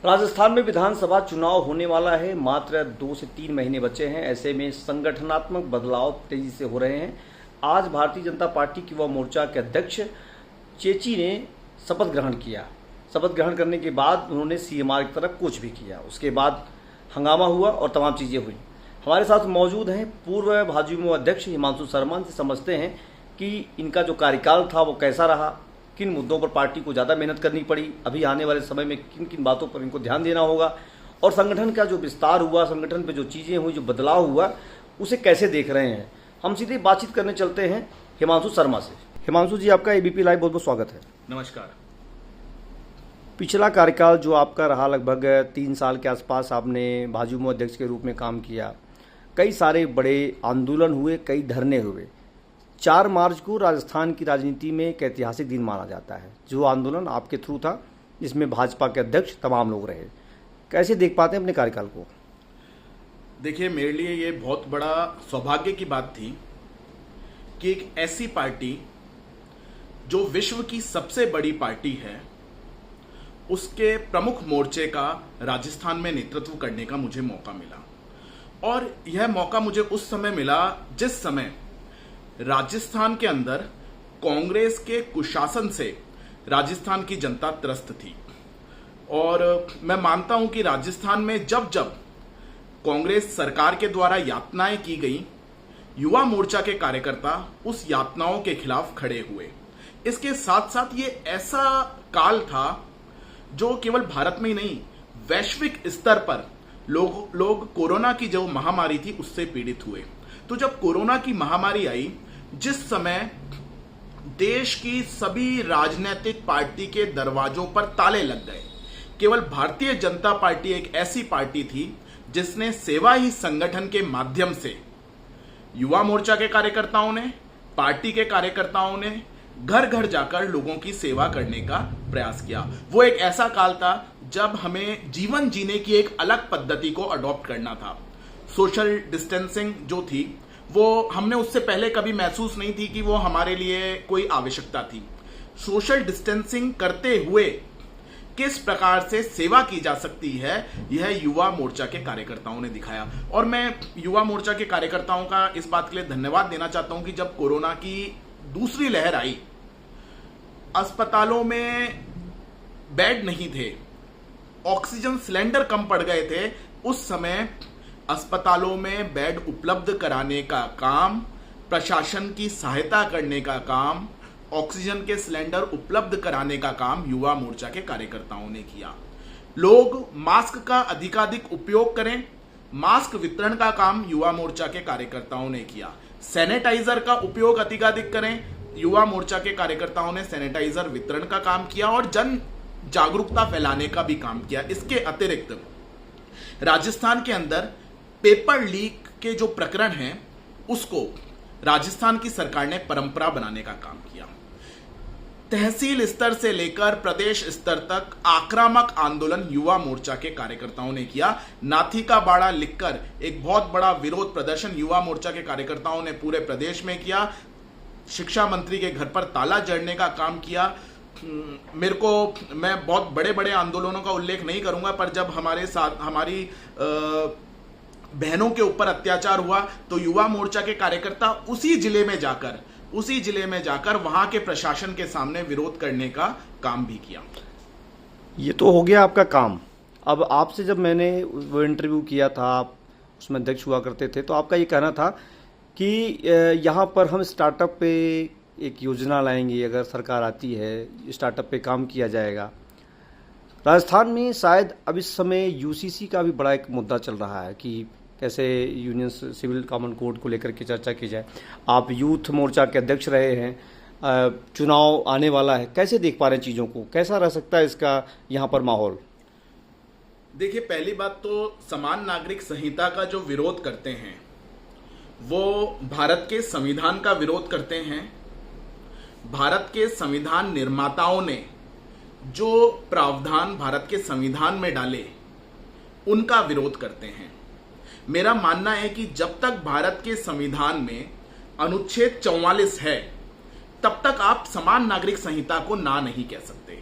राजस्थान में विधानसभा चुनाव होने वाला है। मात्र 2 से 3 महीने बचे हैं। ऐसे में संगठनात्मक बदलाव तेजी से हो रहे हैं। आज भारतीय जनता पार्टी की युवा मोर्चा के अध्यक्ष चेची ने शपथ ग्रहण किया। शपथ ग्रहण करने के बाद उन्होंने सीएमआर की तरफ कूच भी किया। उसके बाद हंगामा हुआ और तमाम चीज़ें हुई। हमारे साथ मौजूद हैं पूर्व भाजपा अध्यक्ष हिमांशु शर्मा। से समझते हैं कि इनका जो कार्यकाल था वो कैसा रहा, किन मुद्दों पर पार्टी को ज़्यादा मेहनत करनी पड़ी, अभी आने वाले समय में किन किन बातों पर इनको ध्यान देना होगा, और संगठन का जो विस्तार हुआ, संगठन पे जो चीज़ें हुई, जो बदलाव हुआ, उसे कैसे देख रहे हैं। हम सीधे बातचीत करने चलते हैं हिमांशु शर्मा से। हिमांशु जी, आपका एबीपी लाइव बहुत बहुत स्वागत है। नमस्कार। पिछला कार्यकाल जो आपका रहा, लगभग 3 साल के आसपास आपने भाजपा अध्यक्ष के रूप में काम किया। कई सारे बड़े आंदोलन हुए, कई धरने हुए। 4 मार्च को राजस्थान की राजनीति में एक ऐतिहासिक दिन माना जाता है। जो आंदोलन आपके थ्रू था, जिसमें भाजपा के अध्यक्ष तमाम लोग रहे। कैसे देख पाते हैं अपने कार्यकाल को? देखिए, मेरे लिए ये बहुत बड़ा सौभाग्य की बात थी कि एक ऐसी पार्टी जो विश्व की सबसे बड़ी पार्टी है, उसके प्रमुख मोर्चे का राजस्थान में नेतृत्व करने का मुझे मौका मिला। और यह मौका मुझे उस समय मिला जिस समय राजस्थान के अंदर कांग्रेस के कुशासन से राजस्थान की जनता त्रस्त थी। और मैं मानता हूं कि राजस्थान में जब जब कांग्रेस सरकार के द्वारा यातनाएं की गई, युवा मोर्चा के कार्यकर्ता उस यातनाओं के खिलाफ खड़े हुए। इसके साथ साथ ये ऐसा काल था जो केवल भारत में ही नहीं, वैश्विक स्तर पर लोग कोरोना की जो महामारी थी उससे पीड़ित हुए। तो जब कोरोना की महामारी आई, जिस समय देश की सभी राजनीतिक पार्टी के दरवाजों पर ताले लग गए, केवल भारतीय जनता पार्टी एक ऐसी पार्टी थी जिसने सेवा ही संगठन के माध्यम से युवा मोर्चा के कार्यकर्ताओं ने, पार्टी के कार्यकर्ताओं ने घर घर जाकर लोगों की सेवा करने का प्रयास किया। वो एक ऐसा काल था जब हमें जीवन जीने की एक अलग पद्धति को अडॉप्ट करना था। सोशल डिस्टेंसिंग जो थी, वो हमने उससे पहले कभी महसूस नहीं थी कि वो हमारे लिए कोई आवश्यकता थी। सोशल डिस्टेंसिंग करते हुए किस प्रकार से सेवा की जा सकती है, यह युवा मोर्चा के कार्यकर्ताओं ने दिखाया। और मैं युवा मोर्चा के कार्यकर्ताओं का इस बात के लिए धन्यवाद देना चाहता हूं कि जब कोरोना की दूसरी लहर आई, अस्पतालों में बेड नहीं थे, ऑक्सीजन सिलेंडर कम पड़ गए थे, उस समय अस्पतालों में बेड उपलब्ध कराने का काम, प्रशासन की सहायता करने का काम, ऑक्सीजन के सिलेंडर उपलब्ध कराने का काम युवा मोर्चा के कार्यकर्ताओं ने किया। लोग मास्क का अधिकाधिक उपयोग करें, मास्क वितरण का काम युवा मोर्चा के कार्यकर्ताओं ने किया। सैनिटाइजर का उपयोग अधिकाधिक करें, युवा मोर्चा के कार्यकर्ताओं ने सैनिटाइजर वितरण का काम किया और जन जागरूकता फैलाने का भी काम किया। इसके अतिरिक्त राजस्थान के अंदर पेपर लीक के जो प्रकरण हैं, उसको राजस्थान की सरकार ने परंपरा बनाने का काम किया। तहसील स्तर से लेकर प्रदेश स्तर तक आक्रामक आंदोलन युवा मोर्चा के कार्यकर्ताओं ने किया। नाथी का बाड़ा लिखकर एक बहुत बड़ा विरोध प्रदर्शन युवा मोर्चा के कार्यकर्ताओं ने पूरे प्रदेश में किया। शिक्षा मंत्री के घर पर ताला जड़ने का काम किया। मैं बहुत बड़े बड़े आंदोलनों का उल्लेख नहीं करूंगा, पर जब हमारी बहनों के ऊपर अत्याचार हुआ तो युवा मोर्चा के कार्यकर्ता उसी जिले में जाकर वहां के प्रशासन के सामने विरोध करने का काम भी किया। ये तो हो गया आपका काम। अब आपसे जब मैंने वो इंटरव्यू किया था, आप उसमें अध्यक्ष हुआ करते थे, तो आपका ये कहना था कि यहाँ पर हम स्टार्टअप पे एक योजना लाएंगे, अगर सरकार आती है स्टार्टअप पे काम किया जाएगा। राजस्थान में शायद अब इस समय यूसीसी का भी बड़ा एक मुद्दा चल रहा है कि कैसे यूनियन सिविल कॉमन कोड को लेकर के चर्चा की जाए। आप यूथ मोर्चा के अध्यक्ष रहे हैं, चुनाव आने वाला है, कैसे देख पा रहे हैं चीज़ों को? कैसा रह सकता है इसका यहाँ पर माहौल? देखिए, पहली बात तो समान नागरिक संहिता का जो विरोध करते हैं वो भारत के संविधान का विरोध करते हैं। भारत के संविधान निर्माताओं ने जो प्रावधान भारत के संविधान में डाले, उनका विरोध करते हैं। मेरा मानना है कि जब तक भारत के संविधान में अनुच्छेद 44 है, तब तक आप समान नागरिक संहिता को ना नहीं कह सकते।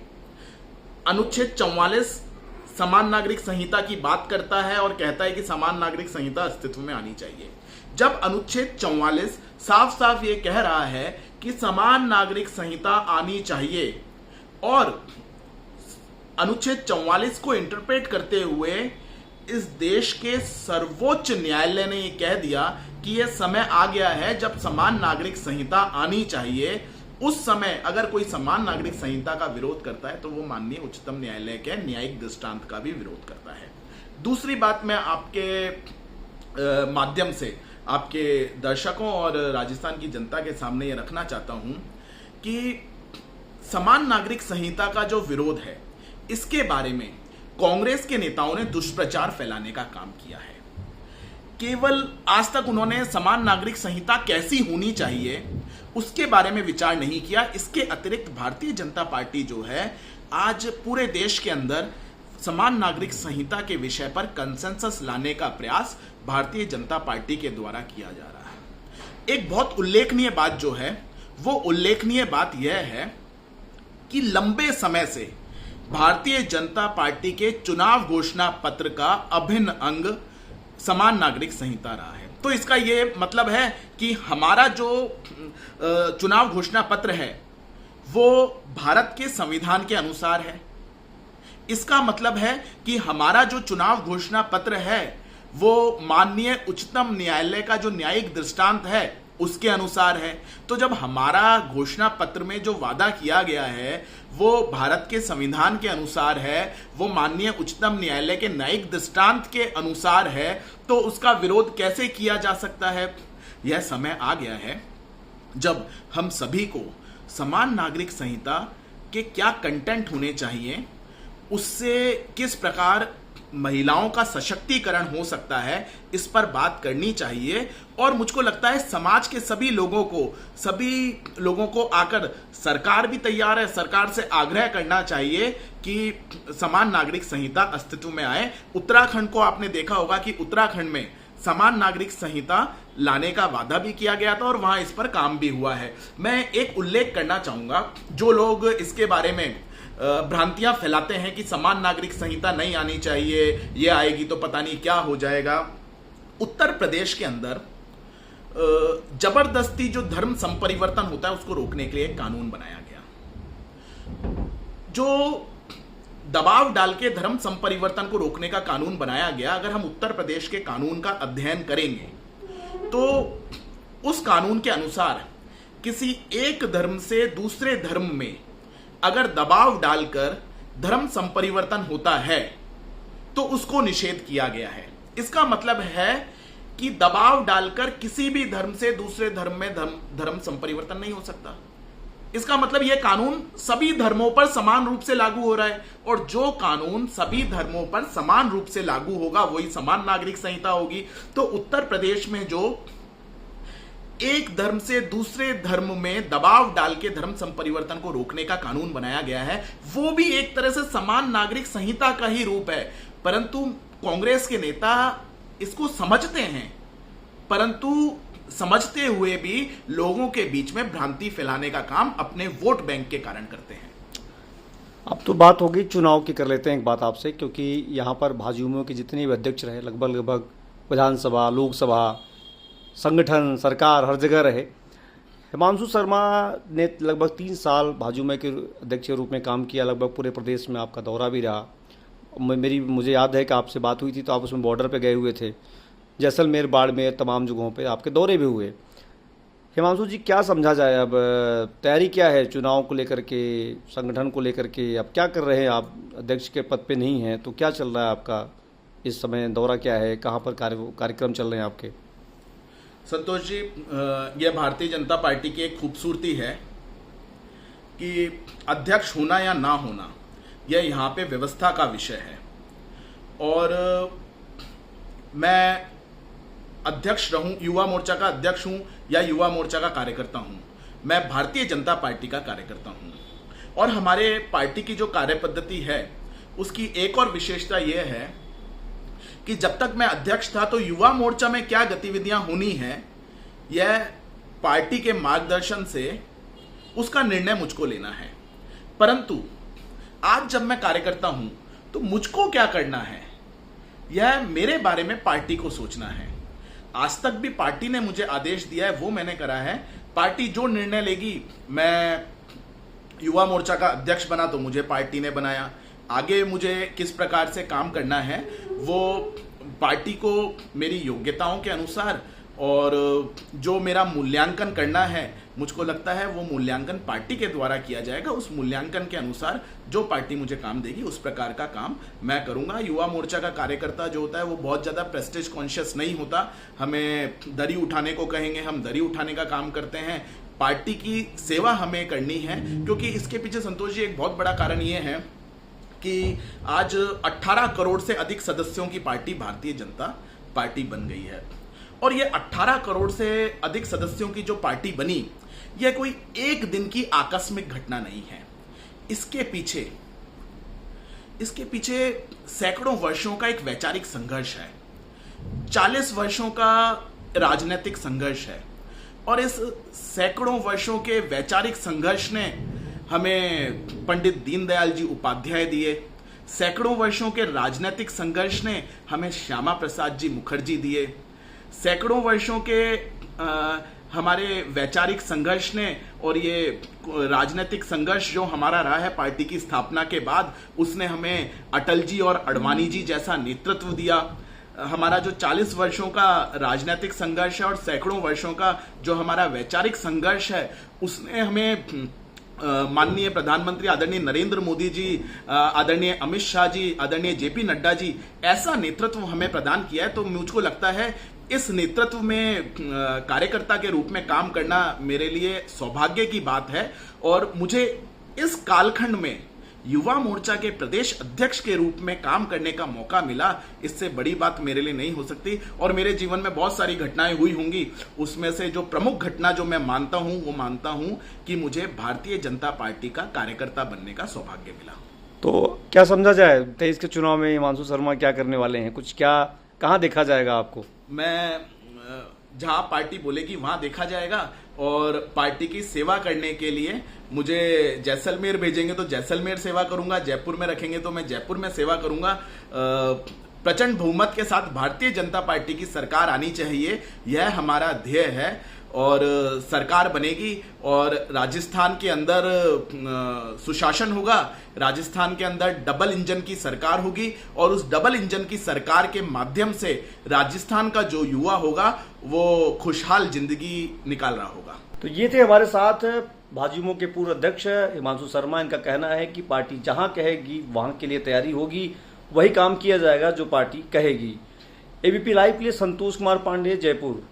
अनुच्छेद 44 समान नागरिक संहिता की बात करता है और कहता है कि समान नागरिक संहिता अस्तित्व में आनी चाहिए, जब अनुच्छेद 44 साफ साफ ये कह रहा है कि समान नागरिक संहिता आनी चाहिए, और अनुच्छेद 44 को इंटरप्रेट करते हुए इस देश के सर्वोच्च न्यायालय ने यह कह दिया कि यह समय आ गया है जब समान नागरिक संहिता आनी चाहिए। उस समय अगर कोई समान नागरिक संहिता का विरोध करता है तो वो माननीय उच्चतम न्यायालय के न्यायिक दृष्टांत का भी विरोध करता है। दूसरी बात मैं आपके माध्यम से आपके दर्शकों और राजस्थान की जनता के सामने ये रखना चाहता हूं कि समान नागरिक संहिता का जो विरोध है, इसके बारे में कांग्रेस के नेताओं ने दुष्प्रचार फैलाने का काम किया है। केवल आज तक उन्होंने समान नागरिक संहिता कैसी होनी चाहिए उसके बारे में विचार नहीं किया। इसके अतिरिक्त भारतीय जनता पार्टी जो है, आज पूरे देश के अंदर समान नागरिक संहिता के विषय पर कंसेंसस लाने का प्रयास भारतीय जनता पार्टी के द्वारा किया जा रहा है। एक बहुत उल्लेखनीय बात जो है, वो उल्लेखनीय बात यह है कि लंबे समय से भारतीय जनता पार्टी के चुनाव घोषणा पत्र का अभिन्न अंग समान नागरिक संहिता रहा है। तो इसका यह मतलब है कि हमारा जो चुनाव घोषणा पत्र है वो भारत के संविधान के अनुसार है। इसका मतलब है कि हमारा जो चुनाव घोषणा पत्र है वो माननीय उच्चतम न्यायालय का जो न्यायिक दृष्टांत है उसके अनुसार है। तो जब हमारा घोषणा पत्र में जो वादा किया गया है वो भारत के संविधान के अनुसार है, वो माननीय उच्चतम न्यायालय के न्यायिक दृष्टांत के अनुसार है, तो उसका विरोध कैसे किया जा सकता है? यह समय आ गया है जब हम सभी को समान नागरिक संहिता के क्या कंटेंट होने चाहिए, उससे किस प्रकार महिलाओं का सशक्तिकरण हो सकता है, इस पर बात करनी चाहिए। और मुझको लगता है समाज के सभी लोगों को आकर सरकार भी तैयार है, सरकार से आग्रह करना चाहिए कि समान नागरिक संहिता अस्तित्व में आए। उत्तराखंड को आपने देखा होगा कि उत्तराखंड में समान नागरिक संहिता लाने का वादा भी किया गया था और वहां इस पर काम भी हुआ है। मैं एक उल्लेख करना चाहूंगा, जो लोग इसके बारे में भ्रांतियां फैलाते हैं कि समान नागरिक संहिता नहीं आनी चाहिए, ये आएगी तो पता नहीं क्या हो जाएगा। उत्तर प्रदेश के अंदर जबरदस्ती जो धर्म संपरिवर्तन होता है उसको रोकने के लिए एक कानून बनाया गया। जो दबाव डाल के धर्म संपरिवर्तन को रोकने का कानून बनाया गया, अगर हम उत्तर प्रदेश के कानून का अध्ययन करेंगे तो उस कानून के अनुसार किसी एक धर्म से दूसरे धर्म में अगर दबाव डालकर धर्म संपरिवर्तन होता है तो उसको निषेध किया गया है। इसका मतलब है कि दबाव डालकर किसी भी धर्म से दूसरे धर्म में धर्म संपरिवर्तन नहीं हो सकता। इसका मतलब यह कानून सभी धर्मों पर समान रूप से लागू हो रहा है, और जो कानून सभी धर्मों पर समान रूप से लागू होगा वही समान नागरिक संहिता होगी। तो उत्तर प्रदेश में जो एक धर्म से दूसरे धर्म में दबाव डाल के धर्म संपरिवर्तन को रोकने का कानून बनाया गया है, वो भी एक तरह से समान नागरिक संहिता का ही रूप है। परंतु कांग्रेस के नेता इसको समझते हैं, परंतु समझते हुए भी लोगों के बीच में भ्रांति फैलाने का काम अपने वोट बैंक के कारण करते हैं। अब तो बात होगी चुनाव की, कर लेते हैं एक बात आपसे, क्योंकि यहाँ पर भाजयुमों के जितने भी अध्यक्ष रहे, लगभग विधानसभा, लोकसभा, संगठन, सरकार, हर जगह रहे। हिमांशु शर्मा ने लगभग 3 साल भाजयुमो के अध्यक्ष के रूप में काम किया। लगभग पूरे प्रदेश में आपका दौरा भी रहा। मुझे याद है कि आपसे बात हुई थी तो आप उसमें बॉर्डर पे गए हुए थे, जैसलमेर, बाड़मेर, तमाम जगहों पे आपके दौरे भी हुए। हिमांशु जी, क्या समझा जाए, अब तैयारी क्या है चुनाव को लेकर के, संगठन को लेकर के? अब क्या कर रहे हैं आप? अध्यक्ष के पद पे नहीं हैं तो क्या चल रहा है आपका इस समय? दौरा क्या है, कहाँ पर कार्यक्रम चल रहे हैं आपके? संतोष जी, यह भारतीय जनता पार्टी की एक खूबसूरती है कि अध्यक्ष होना या ना होना यह यहाँ पे व्यवस्था का विषय है। और मैं अध्यक्ष रहूं, युवा मोर्चा का अध्यक्ष हूं या युवा मोर्चा का कार्यकर्ता हूं, मैं भारतीय जनता पार्टी का कार्यकर्ता हूं। और हमारे पार्टी की जो कार्य पद्धति है उसकी एक और विशेषता यह है कि जब तक मैं अध्यक्ष था तो युवा मोर्चा में क्या गतिविधियां होनी है, यह पार्टी के मार्गदर्शन से उसका निर्णय मुझको लेना है। परंतु आज जब मैं कार्यकर्ता हूं तो मुझको क्या करना है, यह मेरे बारे में पार्टी को सोचना है। आज तक भी पार्टी ने मुझे आदेश दिया है, वो मैंने करा है। पार्टी जो निर्णय लेगी, मैं युवा मोर्चा का अध्यक्ष बना तो मुझे पार्टी ने बनाया, आगे मुझे किस प्रकार से काम करना है वो पार्टी को मेरी योग्यताओं के अनुसार और जो मेरा मूल्यांकन करना है, मुझको लगता है वो मूल्यांकन पार्टी के द्वारा किया जाएगा। उस मूल्यांकन के अनुसार जो पार्टी मुझे काम देगी उस प्रकार का काम मैं करूंगा। युवा मोर्चा का कार्यकर्ता जो होता है वो बहुत ज्यादा प्रेस्टीज कॉन्शियस नहीं होता। हमें दरी उठाने को कहेंगे, हम दरी उठाने का काम करते हैं। पार्टी की सेवा हमें करनी है, क्योंकि इसके पीछे संतोष जी एक बहुत बड़ा कारण ये है कि आज 18 करोड़ से अधिक सदस्यों की पार्टी भारतीय जनता पार्टी बन गई है। और ये 18 करोड़ से अधिक सदस्यों की जो पार्टी बनी, यह कोई एक दिन की आकस्मिक घटना नहीं है। इसके पीछे सैकड़ों वर्षों का एक वैचारिक संघर्ष है, 40 वर्षों का राजनीतिक संघर्ष है। और इस सैकड़ों वर्षों के वैचारिक संघर्ष ने हमें पंडित दीनदयाल जी उपाध्याय दिए, सैकड़ों वर्षों के राजनीतिक संघर्ष ने हमें श्यामा प्रसाद जी मुखर्जी दिए, सैकड़ों वर्षों के हमारे वैचारिक संघर्ष ने और ये राजनीतिक संघर्ष जो हमारा रहा है पार्टी की स्थापना के बाद, उसने हमें अटल जी और अडवाणी जी जैसा नेतृत्व दिया। हमारा जो 40 वर्षों का राजनीतिक संघर्ष है और सैकड़ों वर्षों का जो हमारा वैचारिक संघर्ष है, उसने हमें माननीय प्रधानमंत्री आदरणीय नरेंद्र मोदी जी, आदरणीय अमित शाह जी, आदरणीय जेपी नड्डा जी ऐसा नेतृत्व हमें प्रदान किया है। तो मुझको लगता है इस नेतृत्व में कार्यकर्ता के रूप में काम करना मेरे लिए सौभाग्य की बात है। और मुझे इस कालखंड में युवा मोर्चा के प्रदेश अध्यक्ष के रूप में काम करने का मौका मिला, इससे बड़ी बात मेरे लिए नहीं हो सकती। और मेरे जीवन में बहुत सारी घटनाएं हुई होंगी, उसमें से जो प्रमुख घटना जो मैं मानता हूं वो मानता हूं कि मुझे भारतीय जनता पार्टी का कार्यकर्ता बनने का सौभाग्य मिला। तो क्या समझा जाए 23 के चुनाव में हिमांशु शर्मा क्या करने वाले हैं, कुछ क्या कहाँ देखा जाएगा आपको? मैं जहां पार्टी बोलेगी वहां देखा जाएगा, और पार्टी की सेवा करने के लिए मुझे जैसलमेर भेजेंगे तो जैसलमेर सेवा करूंगा, जयपुर में रखेंगे तो मैं जयपुर में सेवा करूंगा। प्रचंड बहुमत के साथ भारतीय जनता पार्टी की सरकार आनी चाहिए, यह हमारा ध्येय है। और सरकार बनेगी और राजस्थान के अंदर सुशासन होगा, राजस्थान के अंदर डबल इंजन की सरकार होगी, और उस डबल इंजन की सरकार के माध्यम से राजस्थान का जो युवा होगा वो खुशहाल जिंदगी निकाल रहा होगा। तो ये थे हमारे साथ भाजयुमो के पूर्व अध्यक्ष हिमांशु शर्मा। इनका कहना है कि पार्टी जहां कहेगी वहां के लिए तैयारी होगी, वही काम किया जाएगा जो पार्टी कहेगी। एबीपी लाइव के लिए संतोष कुमार पांडे, जयपुर।